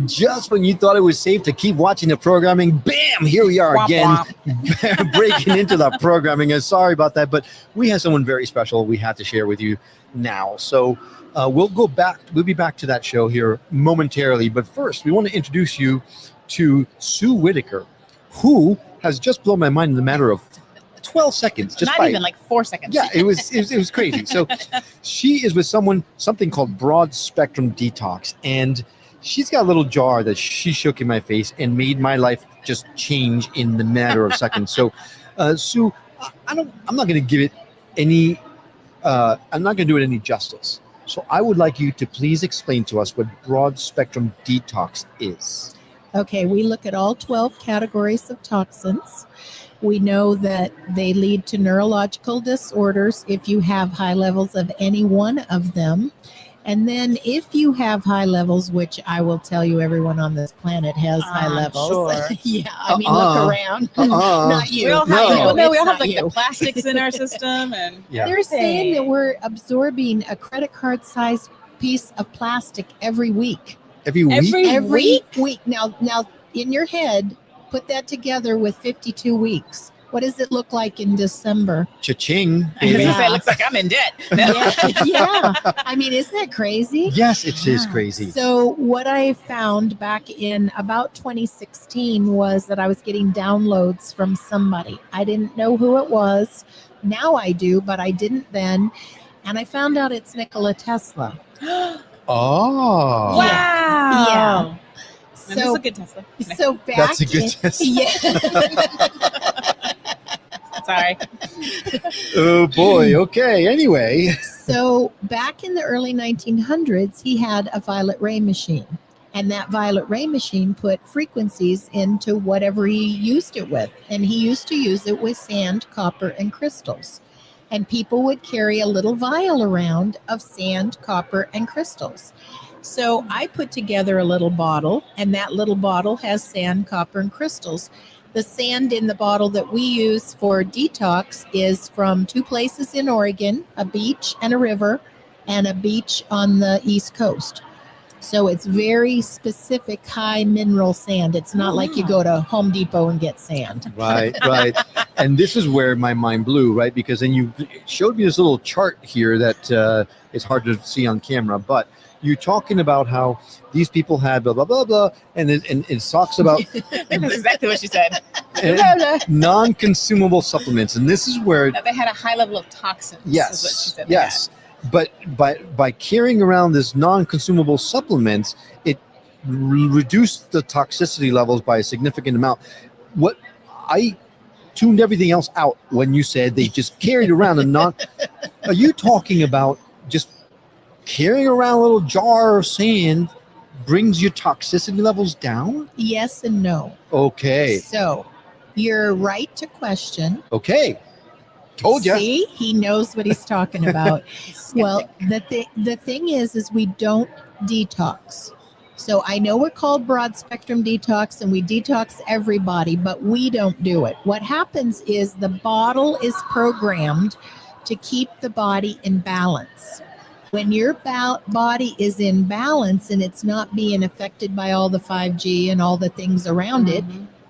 just when you thought it was safe to keep watching the programming, bam, here we are again, breaking into the programming. And sorry about that, but we have someone very special we have to share with you now. So we'll be back to that show here momentarily. But first, we want to introduce you to Sue Whitaker, who has just blown my mind in the matter of 12 seconds. Not even like 4 seconds. Yeah, it was crazy. So she is with something called Broad Spectrum Detox, and she's got a little jar that she shook in my face and made my life just change in the matter of seconds. So, Sue, I'm not going to give it any. I'm not going to do it any justice. So I would like you to please explain to us what Broad Spectrum Detox is. Okay, we look at all 12 categories of toxins. We know that they lead to neurological disorders if you have high levels of any one of them. And then if you have high levels, which I will tell you everyone on this planet has high levels. Sure. Yeah, I mean, look around. Not you. We all have, we all have like you. the plastics in our system. And They're saying that we're absorbing a credit card sized piece of plastic every week. Every week? Every week. Now, in your head, put that together with 52 weeks. What does it look like in December? Cha-ching, I was baby. gonna say, it looks like I'm in debt. Yeah. I mean, isn't that crazy? Yes, it is crazy. So what I found back in about 2016 was that I was getting downloads from somebody. I didn't know who it was. Now I do, but I didn't then. And I found out it's Nikola Tesla. Oh. Wow. Yeah. And this is a good Tesla. So back That's a good Tesla. Yeah. Sorry. Oh boy. Okay. Anyway. So back in the early 1900s, he had a violet ray machine. And that violet ray machine put frequencies into whatever he used it with. And he used to use it with sand, copper, and crystals. And people would carry a little vial around of sand, copper, and crystals. So I put together a little bottle, and that little bottle has sand, copper, and crystals. The sand in the bottle that we use for detox is from two places in Oregon, a beach and a river, and a beach on the East Coast. So it's very specific high mineral sand. It's not like you go to Home Depot and get sand. Right. And this is where my mind blew, right? Because then you showed me this little chart here that is hard to see on camera, but you're talking about how these people had blah, blah, blah, blah, and it talks about That's exactly what she said. non-consumable supplements. And this is where... That they had a high level of toxins. Yes, is what she said yes. But by carrying around this non-consumable supplements, it reduced the toxicity levels by a significant amount. What I tuned everything else out when you said they just carried around a non... Are you talking about just carrying around a little jar of sand brings your toxicity levels down? Yes and no. Okay. So you're right to question. Okay. Told ya. See, he knows what he's talking about. Well, the thing is we don't detox. So I know we're called broad spectrum detox and we detox everybody, but we don't do it. What happens is the bottle is programmed to keep the body in balance. When your body is in balance and it's not being affected by all the 5G and all the things around it,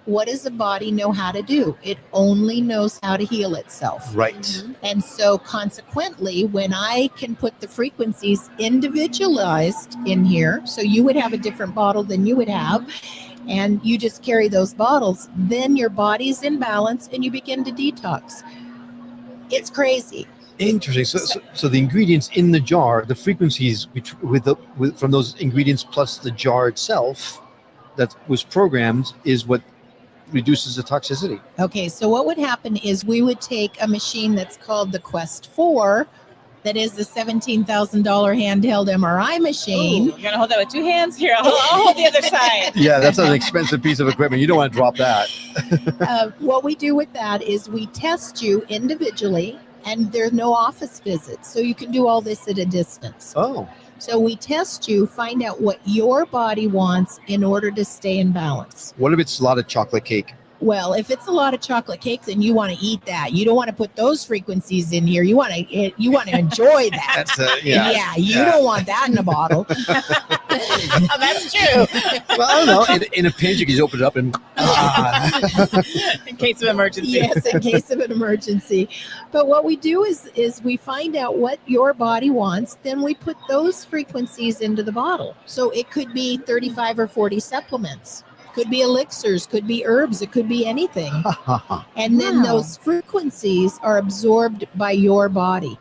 what does the body know how to do? It only knows how to heal itself. Right. And so consequently, when I can put the frequencies individualized in here, so you would have a different bottle than you would have, and you just carry those bottles, then your body's in balance and you begin to detox. It's crazy. Interesting. So the ingredients in the jar, the frequencies from those ingredients plus the jar itself that was programmed is what reduces the toxicity. Okay, so what would happen is we would take a machine that's called the Quest 4, that is the $17,000 handheld MRI machine. Ooh, you're gonna hold that with two hands here. I'll hold the other side. Yeah, that's an expensive piece of equipment. You don't want to drop that. What we do with that is we test you individually, and there's no office visits, so you can do all this at a distance. Oh. So we test you, find out what your body wants in order to stay in balance. What if it's a lot of chocolate cake? Well, if it's a lot of chocolate cake, then you want to eat that. You don't want to put those frequencies in here. You want to enjoy that. That's You don't want that in a bottle. Oh, that's true. Well, I don't know. In a pinch, you can just open it up and In case of emergency. Yes, in case of an emergency. But what we do is we find out what your body wants, then we put those frequencies into the bottle. So it could be 35 or 40 supplements. Could be elixirs, could be herbs, it could be anything. And then Wow. those frequencies are absorbed by your body.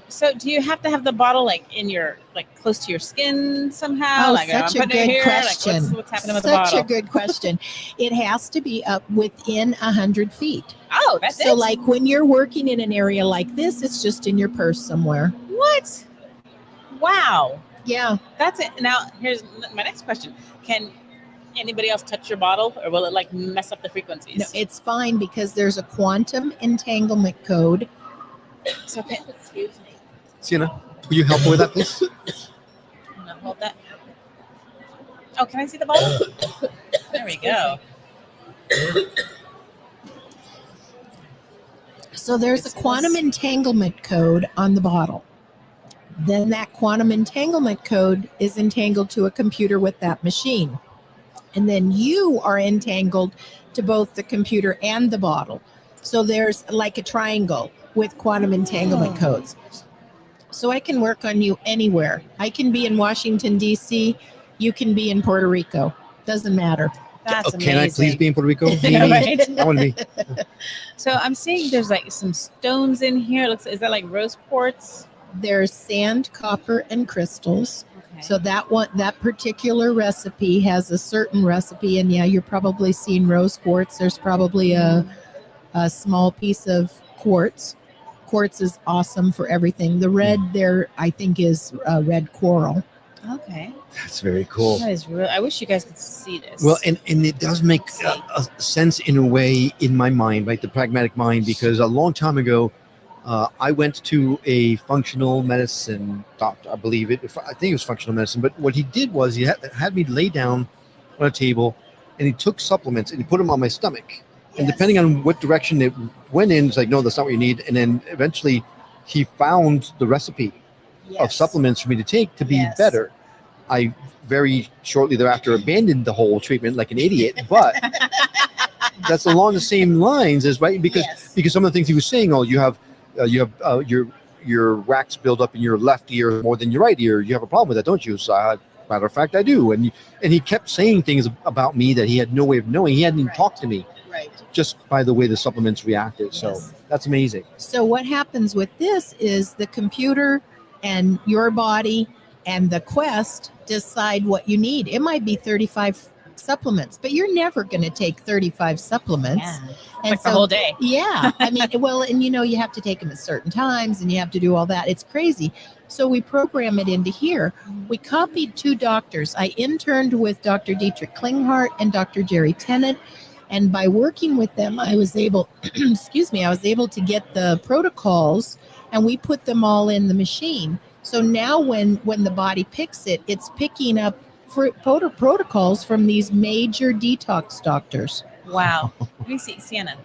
So do you have to have the bottle like in your close to your skin somehow? Oh, like such I'm a putting it good here, question. Like, what's happening with the Such bottle? a good question. It has to be up within 100 feet. Oh, that's So it. like when you're working in an area like this, it's just in your purse somewhere. What? Wow. Yeah. That's it. Now here's my next question. Can anybody else touch your bottle, or will it like mess up the frequencies? No, it's fine because there's a quantum entanglement code. So excuse me. Sienna, will you help me with that, please? I'm gonna hold that. Oh, can I see the bottle? There we go. So there's a quantum entanglement code on the bottle. Then that quantum entanglement code is entangled to a computer with that machine. And then you are entangled to both the computer and the bottle. So there's like a triangle with quantum entanglement codes. So I can work on you anywhere. I can be in Washington, D.C. You can be in Puerto Rico. Doesn't matter. That's amazing. Can I please be in Puerto Rico? Right? I want to be. So I'm seeing there's like some stones in here. Is that like rose quartz? There's sand, copper, and crystals. Okay. So that particular recipe has a certain recipe, and yeah, you're probably seeing rose quartz. There's probably a small piece of quartz. Quartz is awesome for everything. The red there, I think, is red coral. Okay. That's very cool. That is real. I wish you guys could see this. Well, and it does make a sense in a way in my mind, like the pragmatic mind, because a long time ago, I went to a functional medicine doctor. I believe it. I think it was functional medicine. But what he did was he had me lay down on a table, and he took supplements and he put them on my stomach. And depending on what direction it went in, it's like, no, that's not what you need. And then eventually, he found the recipe of supplements for me to take to be better. I very shortly thereafter abandoned the whole treatment like an idiot, but that's along the same lines as because some of the things he was saying, you have your wax build up in your left ear more than your right ear. You have a problem with that, don't you? So, matter of fact, I do. And he kept saying things about me that he had no way of knowing. He hadn't even talked to me. Right. Just by the way the supplements reacted. So that's amazing. So what happens with this is the computer and your body and the Quest decide what you need. It might be 35 supplements, but you're never going to take 35 supplements. Yeah. And Like the whole day. Yeah. I mean, well, and you have to take them at certain times and you have to do all that. It's crazy. So we program it into here. We copied 2 doctors. I interned with Dr. Dietrich Klinghardt and Dr. Jerry Tennant. And by working with them, I was able, I was able to get the protocols, and we put them all in the machine. So now when the body picks it, it's picking up protocols from these major detox doctors. Wow. Let me see, Sienna.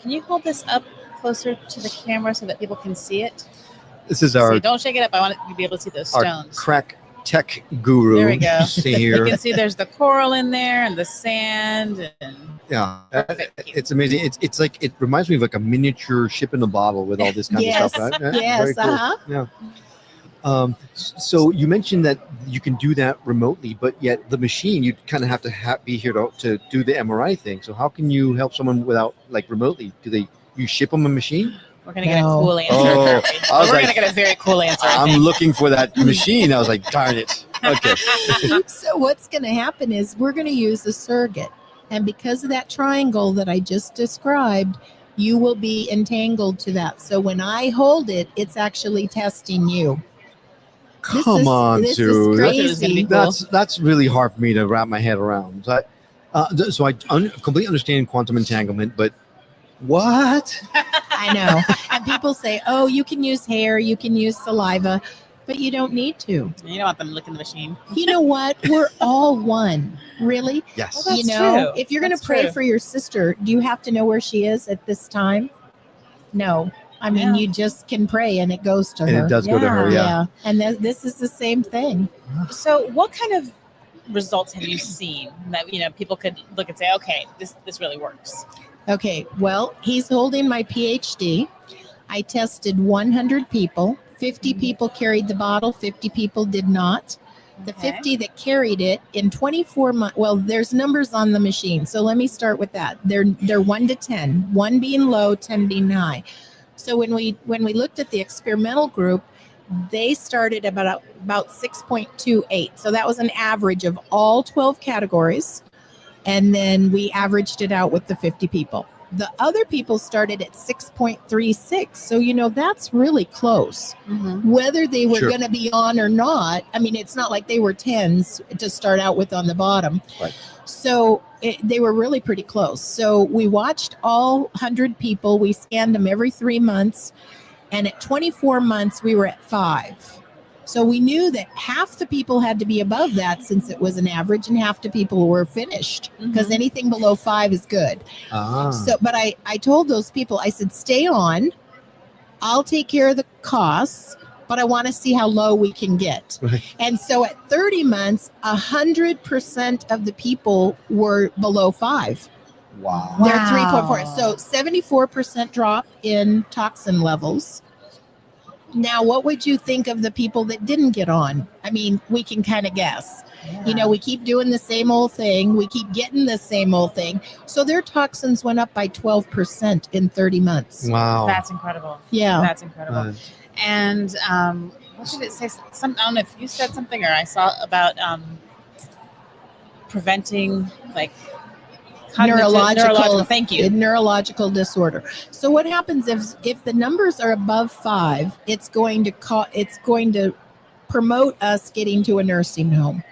Can you hold this up closer to the camera so that people can see it? This is our Don't shake it up. I want you to be able to see those stones. crack tech guru. There we go. See here. You can see there's the coral in there and the sand. And Yeah, Perfect. it's amazing. It's like it reminds me of like a miniature ship in a bottle with all this kind of stuff. Right? Yeah, very Yes. cool. Yeah. So you mentioned that you can do that remotely, but yet the machine you kind of have to be here to do the MRI thing. So how can you help someone without like remotely? You ship them a machine? we're going to get a No. cool answer. Oh, I was We're going like, to get a very cool answer. I I'm think. looking for that machine. I was like, darn it. Okay. So what's going to happen is we're going to use a surrogate. And because of that triangle that I just described, you will be entangled to that. So when I hold it, it's actually testing you. Come on, this dude. is This is gonna be crazy. cool. That's really hard for me to wrap my head around. So I completely understand quantum entanglement, but what? I know. And people say, oh, you can use hair, you can use saliva. but you don't need to. You don't want them licking the machine. You know what? We're all one. Really? Yes. Well, You that's know, true. if you're going to That's pray true. for your sister, do you have to know where she is at this time? No. I mean, Yeah. you just can pray and it goes to and her. it does go to her. Yeah. Yeah. And this is the same thing. So, what kind of results have you seen that people could look and say, okay, this really works? Okay. Well, he's holding my PhD. I tested 100 people. 50 people carried the bottle. 50 people did not. The Okay. 50 that carried it in 24 months. Well, there's numbers on the machine. So let me start with that. They're 1 to 10, 1 being low, 10 being high. So when we looked at the experimental group, they started about 6.28. So that was an average of all 12 categories. And then we averaged it out with the 50 people. The other people started at 6.36. So, that's really close. Mm-hmm. Whether they were Sure. going to be on or not, I mean, it's not like they were 10s to start out with on the bottom. Right. So they were really pretty close. So we watched all 100 people. We scanned them every 3 months. And at 24 months, we were at 5. So we knew that half the people had to be above that since it was an average, and half the people were finished, because Mhm. anything below 5 is good. Ah. So, but I told those people, I said, stay on. I'll take care of the costs, but I want to see how low we can get. Right. And so at 30 months, 100% of the people were below 5. Wow. They're Wow. 3.4. So 74% drop in toxin levels. Now, what would you think of the people that didn't get on? I mean, we can kind of guess. We keep doing the same old thing. We keep getting the same old thing. So their toxins went up by 12% in 30 months. Wow. That's incredible. Yeah. That's incredible. And what did it say? I don't know if you said something or I saw about preventing like neurological. Thank you. Neurological disorder. So what happens if the numbers are above 5, it's going to promote us getting to a nursing home,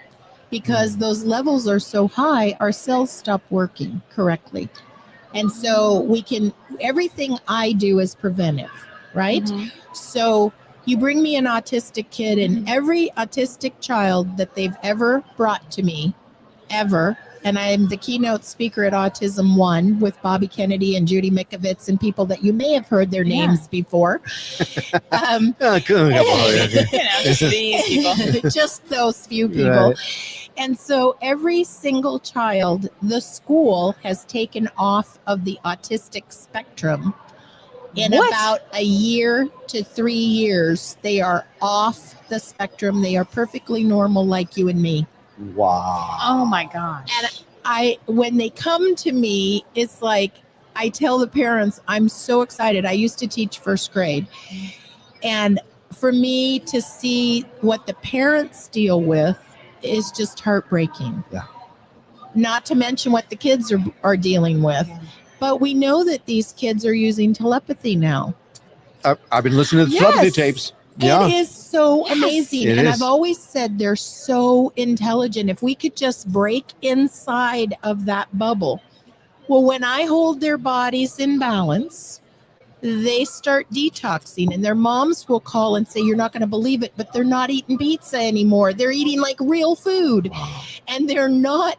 because those levels are so high, our cells stop working correctly. And so everything I do is preventive, right? Mhm. So you bring me an autistic kid, and every autistic child that they've ever brought to me, ever, and I'm the keynote speaker at Autism One with Bobby Kennedy and Judy Mikovits and people that you may have heard their names before. Just these people. Just those few people. Right. And so every single child the school has taken off of the autistic spectrum in What? about a year to 3 years. They are off the spectrum. They are perfectly normal like you and me. Wow. Oh my gosh. And when they come to me, it's like I tell the parents, I'm so excited. I used to teach first grade. And for me to see what the parents deal with is just heartbreaking. Yeah. Not to mention what the kids are dealing with. Yeah. But we know that these kids are using telepathy now. I've been listening to the Yes. telepathy tapes. Yeah. It is so Yes. amazing. It And is. I've always said they're so intelligent. If we could just break inside of that bubble. Well, when I hold their bodies in balance, they start detoxing, and their moms will call and say, you're not going to believe it, but they're not eating pizza anymore. They're eating like real food. And they're not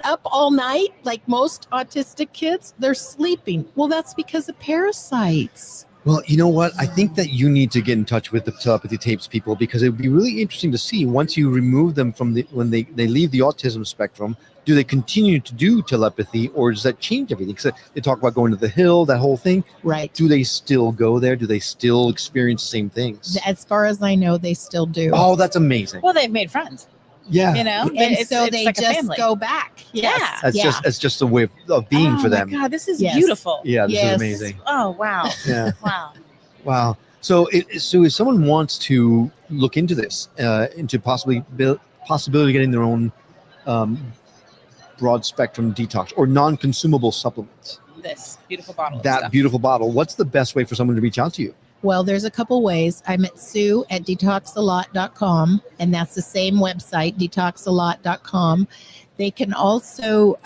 up all night like most autistic kids. They're sleeping. Well, that's because of parasites. Well, you know what? I think that you need to get in touch with the telepathy tapes people, because it would be really interesting to see once you remove them from when they leave the autism spectrum, do they continue to do telepathy, or does that change everything? Because they talk about going to the hill, that whole thing. Right. Do they still go there? Do they still experience the same things? As far as I know, they still do. Oh, that's amazing. Well, they've made friends. Yeah. And It's so they like a just family. go back. Yes. Yeah. That's just a way of being oh for them. My God, this is Yes. beautiful. Yeah, this Yes. is amazing. Oh wow. Yeah. Wow. Wow. So if someone wants to look into this, into possibility of getting their own broad spectrum detox or non-consumable supplements, This beautiful bottle. of that stuff. beautiful bottle, what's the best way for someone to reach out to you? Well, there's a couple ways. I'm at Sue at detoxalot.com, and that's the same website, detoxalot.com. They can also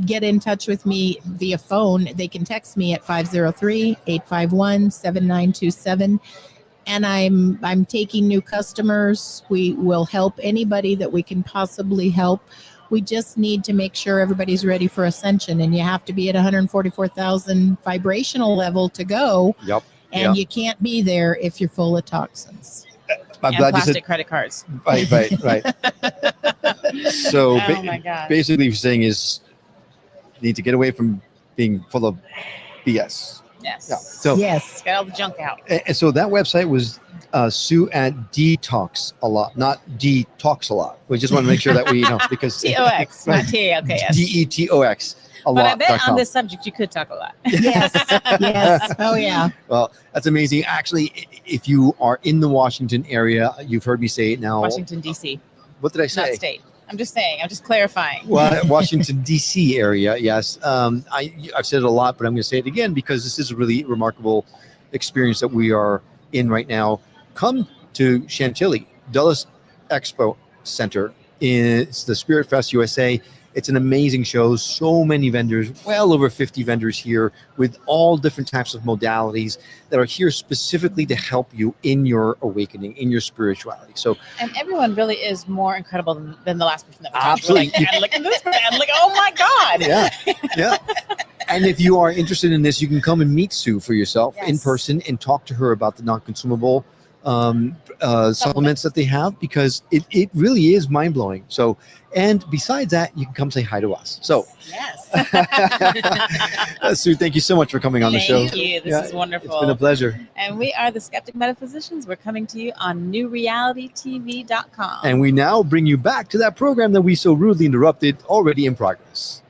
get in touch with me via phone. They can text me at 503-851-7927. and I'm taking new customers. We will help anybody that we can possibly help. We just need to make sure everybody's ready for ascension, and you have to be at 144,000 vibrational level to go. Yep. And you can't be there if you're full of toxins. I'm and glad you plastic said credit cards. right. So Oh my God. basically, what you're saying is you need to get away from being full of BS. Yes. Yeah. So Yes. Get all the junk out. and so that website was Sue at Detox a lot, not Detox a lot. We just want to make sure that we because TOX, not TALKS. DETOX a But I lot. bet on this subject you could talk a lot. Yes. Yes. Oh, yeah. Well, that's amazing. Actually, if you are in the Washington area, you've heard me say it now. Washington, D.C., What did I not say? state. I'm just saying. I'm just clarifying. Well, Washington, D.C. area, yes. I've said it a lot, but I'm going to say it again because this is a really remarkable experience that we are in right now. Come to Chantilly, Dulles Expo Center. It's the Spirit Fest USA. It's an amazing show. So many vendors, well over 50 vendors here with all different types of modalities that are here specifically to help you in your awakening, in your spirituality. So And everyone really is more incredible than the last person that we talked to. Absolutely. We're like, and look at this person. I'm like, oh my God. yeah. And if you are interested in this, you can come and meet Sue for yourself in Yes. person and talk to her about the non-consumable supplements that they have, because it really is mind-blowing. So, and besides that, you can come say hi to us. So, Yes. Sue, thank you so much for coming on the show. Thank you. This Yeah, is wonderful. It's been a pleasure. And we are the Skeptic Metaphysicians. We're coming to you on newrealitytv.com. And we now bring you back to that program that we so rudely interrupted, already in progress.